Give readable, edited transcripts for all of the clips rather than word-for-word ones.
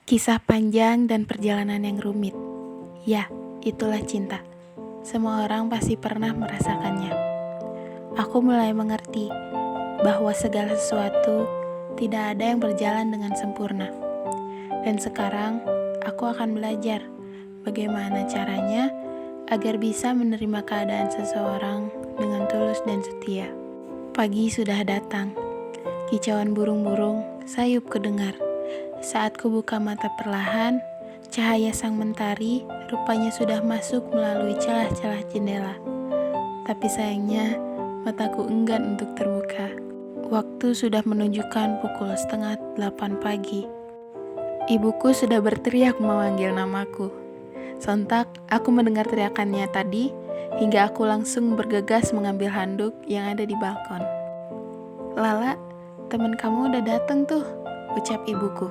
Kisah panjang dan perjalanan yang rumit. Ya, itulah cinta. Semua orang pasti pernah merasakannya. Aku mulai mengerti bahwa segala sesuatu tidak ada yang berjalan dengan sempurna. Dan sekarang, aku akan belajar bagaimana caranya agar bisa menerima keadaan seseorang dengan tulus dan setia. Pagi sudah datang. Kicauan burung-burung sayup kedengar. Saat ku buka mata perlahan, cahaya sang mentari rupanya sudah masuk melalui celah-celah jendela. Tapi sayangnya, mataku enggan untuk terbuka. Waktu sudah menunjukkan pukul 7:30 pagi. Ibuku sudah berteriak memanggil namaku. Sontak, aku mendengar teriakannya tadi, hingga aku langsung bergegas mengambil handuk yang ada di balkon. "Lala, teman kamu udah datang tuh," ucap ibuku.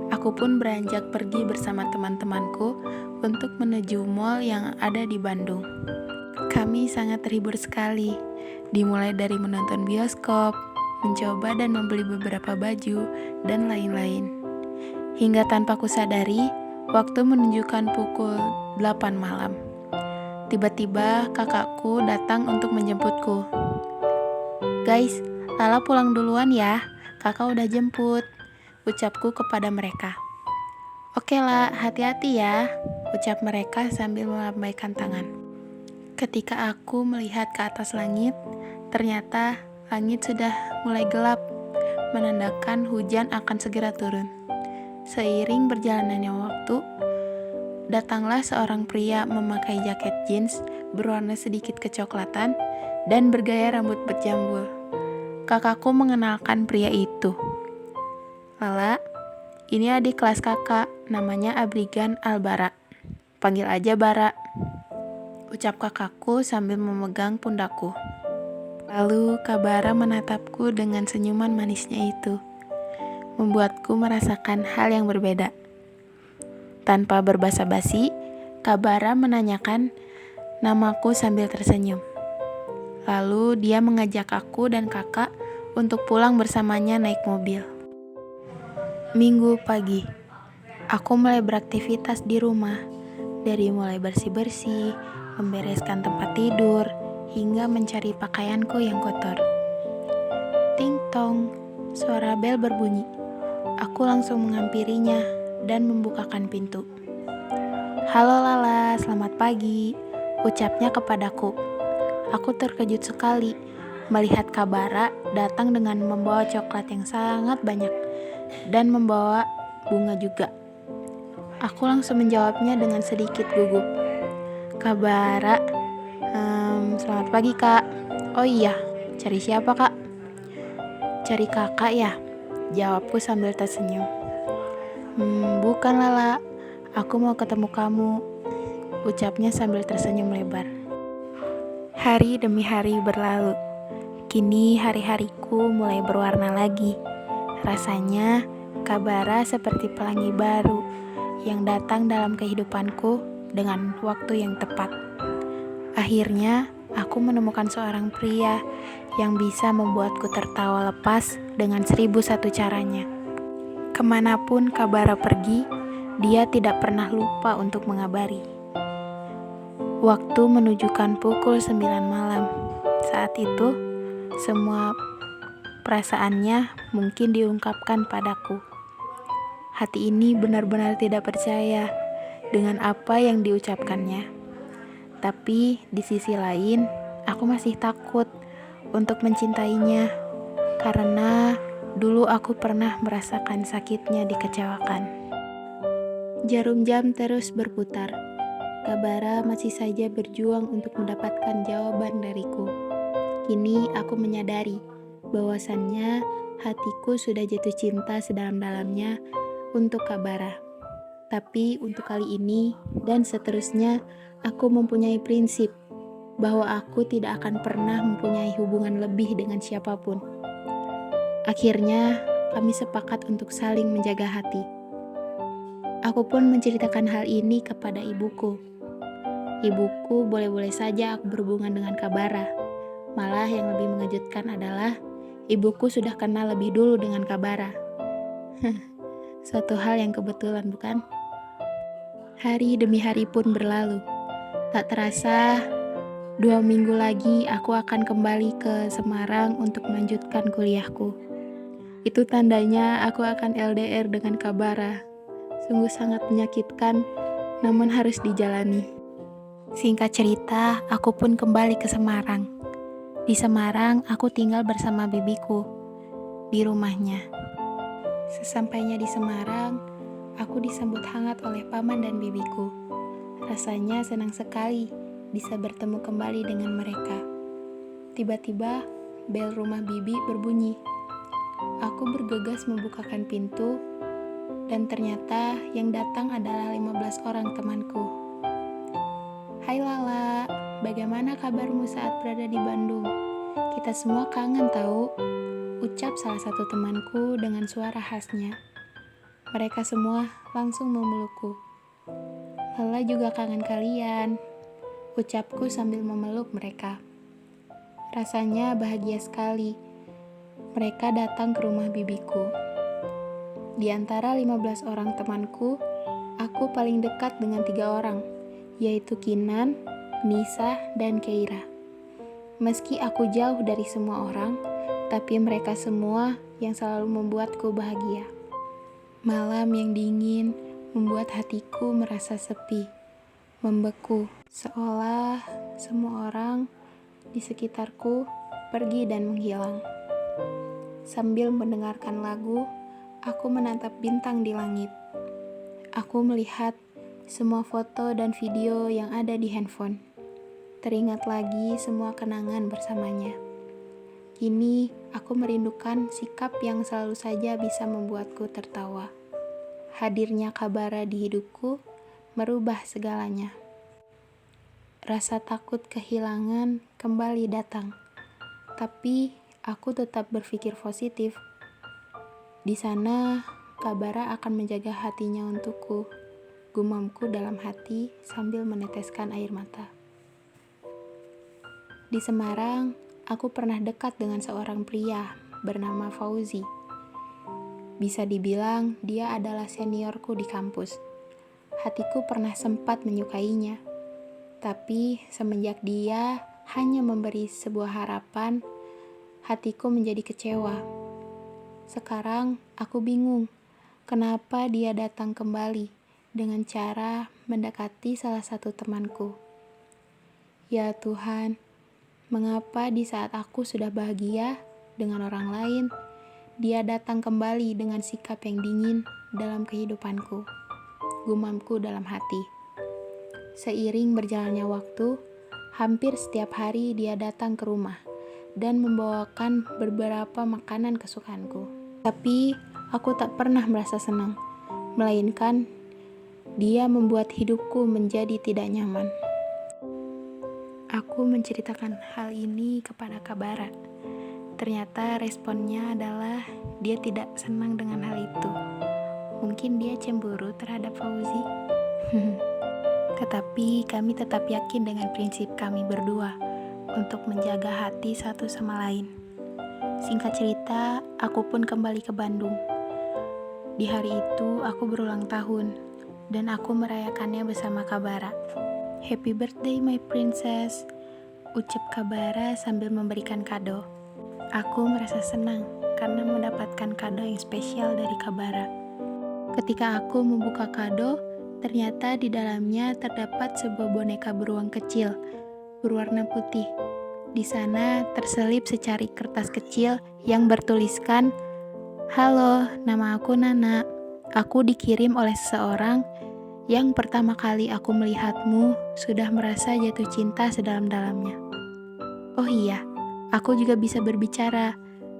Aku pun beranjak pergi bersama teman-temanku untuk menuju mall yang ada di Bandung. Kami sangat terhibur sekali, dimulai dari menonton bioskop, mencoba dan membeli beberapa baju, dan lain-lain. Hingga tanpa kusadari, waktu menunjukkan pukul 8 malam. Tiba-tiba kakakku datang untuk menjemputku. "Guys, Lala pulang duluan ya, kakak udah jemput," ucapku kepada mereka. "Oke lah, hati-hati ya," ucap mereka sambil melambaikan tangan. Ketika aku melihat ke atas langit, ternyata langit sudah mulai gelap, menandakan hujan akan segera turun. Seiring berjalannya waktu, datanglah seorang pria memakai jaket jeans berwarna sedikit kecoklatan dan bergaya rambut berjambul. Kakakku mengenalkan pria itu. "Lala, ini adik kelas kakak, namanya Abrigan Albara. Panggil aja Bara," ucap kakakku sambil memegang pundakku. Lalu Kak Bara menatapku dengan senyuman manisnya itu, membuatku merasakan hal yang berbeda. Tanpa berbasa-basi, Kak Bara menanyakan namaku sambil tersenyum. Lalu dia mengajak aku dan kakak untuk pulang bersamanya naik mobil. Minggu pagi, aku mulai beraktivitas di rumah, dari mulai bersih-bersih, membereskan tempat tidur, hingga mencari pakaianku yang kotor. Ting tong, suara bel berbunyi. Aku langsung menghampirinya dan membukakan pintu. "Halo Lala, selamat pagi," ucapnya kepadaku. Aku terkejut sekali melihat Kak Bara datang dengan membawa coklat yang sangat banyak dan membawa bunga juga. Aku langsung menjawabnya dengan sedikit gugup. "Kak Bara, selamat pagi Kak." "Oh iya, cari siapa Kak?" "Cari kakak ya," jawabku sambil tersenyum. Bukan Lala, aku mau ketemu kamu," ucapnya sambil tersenyum lebar. Hari demi hari berlalu. Kini hari-hariku mulai berwarna lagi. Rasanya Kak Bara seperti pelangi baru yang datang dalam kehidupanku dengan waktu yang tepat. Akhirnya, aku menemukan seorang pria yang bisa membuatku tertawa lepas dengan 1001 caranya. Kemanapun Kak Bara pergi, dia tidak pernah lupa untuk mengabari. Waktu menunjukkan pukul 9 malam. Saat itu, semua perasaannya mungkin diungkapkan padaku. Hati ini benar-benar tidak percaya dengan apa yang diucapkannya. Tapi di sisi lain, aku masih takut untuk mencintainya karena dulu aku pernah merasakan sakitnya dikecewakan. Jarum jam terus berputar. Kak Bara masih saja berjuang untuk mendapatkan jawaban dariku. Kini aku menyadari bahwasannya hatiku sudah jatuh cinta sedalam-dalamnya untuk Kak Bara. Tapi untuk kali ini dan seterusnya, aku mempunyai prinsip bahwa aku tidak akan pernah mempunyai hubungan lebih dengan siapapun. Akhirnya, kami sepakat untuk saling menjaga hati. Aku pun menceritakan hal ini kepada ibuku. Ibuku boleh-boleh saja aku berhubungan dengan Kak Bara. Malah yang lebih mengejutkan adalah ibuku sudah kenal lebih dulu dengan Kak Bara. Suatu hal yang kebetulan, bukan? Hari demi hari pun berlalu. Tak terasa, 2 minggu lagi aku akan kembali ke Semarang untuk melanjutkan kuliahku. Itu tandanya aku akan LDR dengan Kabara. Sungguh sangat menyakitkan, namun harus dijalani. Singkat cerita, aku pun kembali ke Semarang. Di Semarang, aku tinggal bersama bibiku di rumahnya. Sesampainya di Semarang, aku disambut hangat oleh paman dan bibiku. Rasanya senang sekali bisa bertemu kembali dengan mereka. Tiba-tiba, bel rumah bibi berbunyi. Aku bergegas membukakan pintu, dan ternyata yang datang adalah 15 orang temanku. Hai Lala, bagaimana kabarmu saat berada di Bandung? Kita semua kangen tahu, ucap salah satu temanku dengan suara khasnya. Mereka semua langsung memelukku. Lala juga kangen kalian, ucapku sambil memeluk mereka. Rasanya bahagia sekali. Mereka datang ke rumah bibiku. Di antara 15 orang temanku, aku paling dekat dengan 3 orang, yaitu Kinan, Nisa, dan Keira. Meski aku jauh dari semua orang, tapi mereka semua yang selalu membuatku bahagia. Malam yang dingin membuat hatiku merasa sepi, membeku, seolah semua orang di sekitarku pergi dan menghilang. Sambil mendengarkan lagu, aku menatap bintang di langit. Aku melihat semua foto dan video yang ada di handphone. Teringat lagi semua kenangan bersamanya. Kini aku merindukan sikap yang selalu saja bisa membuatku tertawa. Hadirnya Kabara di hidupku merubah segalanya. Rasa takut kehilangan kembali datang. Tapi aku tetap berpikir positif. Di sana, Kabara akan menjaga hatinya untukku. Gumamku dalam hati sambil meneteskan air mata. Di Semarang, aku pernah dekat dengan seorang pria bernama Fauzi. Bisa dibilang dia adalah seniorku di kampus. Hatiku pernah sempat menyukainya. Tapi semenjak dia hanya memberi sebuah harapan, hatiku menjadi kecewa. Sekarang aku bingung, kenapa dia datang kembali dengan cara mendekati salah satu temanku. Ya Tuhan, mengapa di saat aku sudah bahagia dengan orang lain, dia datang kembali dengan sikap yang dingin dalam kehidupanku? Gumamku dalam hati. Seiring berjalannya waktu, hampir setiap hari dia datang ke rumah dan membawakan beberapa makanan kesukaanku. Tapi aku tak pernah merasa senang, melainkan dia membuat hidupku menjadi tidak nyaman. Aku menceritakan hal ini kepada Kabara. Ternyata responnya adalah dia tidak senang dengan hal itu. Mungkin dia cemburu terhadap Fauzi. Tetapi kami tetap yakin dengan prinsip kami berdua untuk menjaga hati satu sama lain. Singkat cerita, aku pun kembali ke Bandung. Di hari itu aku berulang tahun dan aku merayakannya bersama Kabara. Happy birthday my princess, ucap Kabara sambil memberikan kado. Aku merasa senang karena mendapatkan kado yang spesial dari Kabara. Ketika aku membuka kado, ternyata di dalamnya terdapat sebuah boneka beruang kecil berwarna putih. Di sana terselip secari kertas kecil yang bertuliskan, "Halo, nama aku Nana. Aku dikirim oleh seseorang yang pertama kali aku melihatmu sudah merasa jatuh cinta sedalam-dalamnya. Oh iya, aku juga bisa berbicara.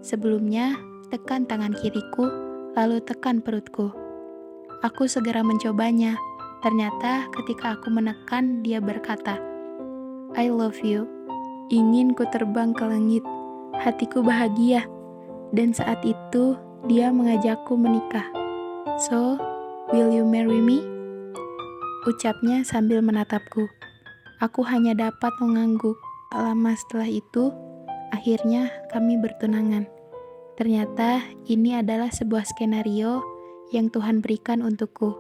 Sebelumnya, tekan tangan kiriku, lalu tekan perutku." Aku segera mencobanya. Ternyata ketika aku menekan, dia berkata, "I love you." Ingin ku terbang ke langit. Hatiku bahagia. Dan saat itu, dia mengajakku menikah. "So, will you marry me?" ucapnya sambil menatapku. Aku hanya dapat mengangguk. Lama setelah itu, akhirnya kami bertunangan. Ternyata ini adalah sebuah skenario yang Tuhan berikan untukku.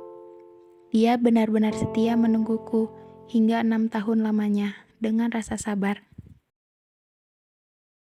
Dia benar-benar setia menungguku hingga 6 tahun lamanya dengan rasa sabar.